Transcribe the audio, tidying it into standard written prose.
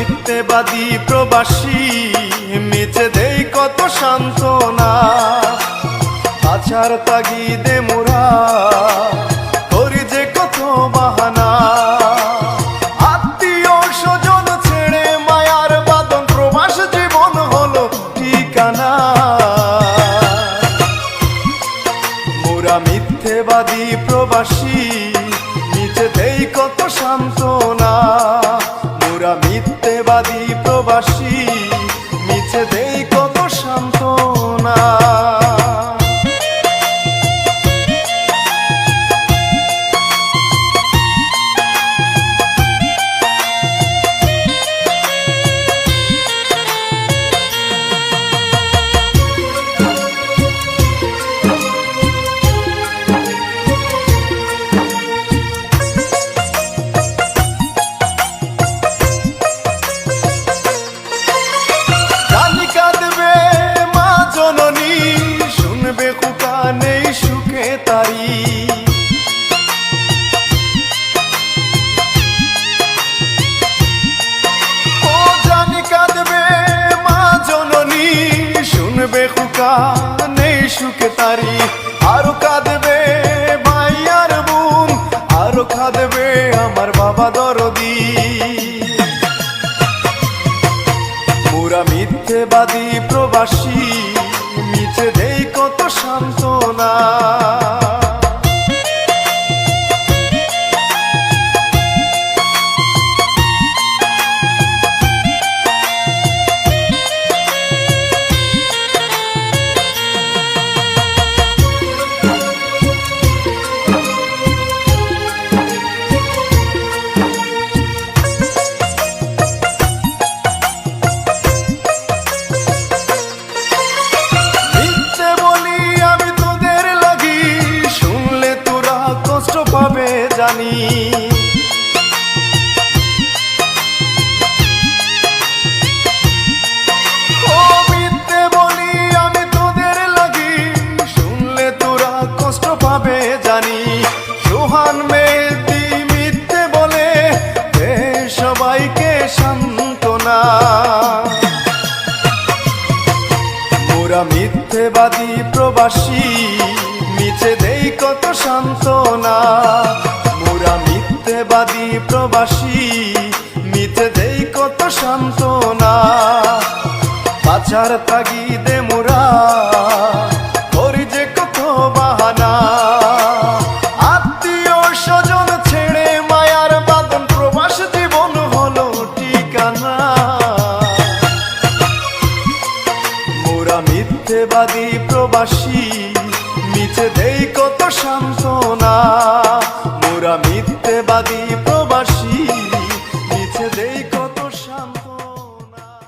মিথ্যেবাদী প্রবাসী, মিছে দেই কত সান্ত্বনা। বাঁচার তাগিদে মোরা করি যে কত বাহানা। আত্মীয় স্বজন ছেড়ে মায়ার বাঁধন, প্রবাস জীবন হলো ঠিকানা। মোরা মিথ্যেবাদী প্রবাসী, মিছে দেই কত সান্ত্বনা। মোরা মিথ্যেবাদী প্রবাসী, মিছে দেই কত সান্ত্বনা। নেই সুখে তারি, ও জানি কাঁদবে মা জননী, শুনবে খুকা নেই সুখে তারি। আরো কাঁদবে ভাই আর বোন, আরো কাঁদবে আমার বাবা দরদি। মোরা মিথ্যেবাদী প্রবাসী, মিছে দেই কত সান্ত্বনা। পাবে জানি, ও মিথ্যে বলি আমি তোদের লাগি, শুনলে তোরা কষ্ট পাবে জানি। সোহান মেহেদী মিথ্যে বলে দে সবাইকে সান্ত্বনা। মোরা মিথ্যেবাদী প্রবাসী, মিছে দেই কত সান্ত্বনা। মোরা মিথ্যেবাদী প্রবাসী, মিছে দেই কত সান্ত্বনা। বাঁচার তাগিদে মোরা করি যে কত বাহানা। আত্মীয় স্বজন ছেড়ে মায়ার বাঁধন, প্রবাস জীবন হলো ঠিকানা। মোরা মিথ্যেবাদী প্রবাসী, মিছে দেই কত সান্ত্বনা। মোরা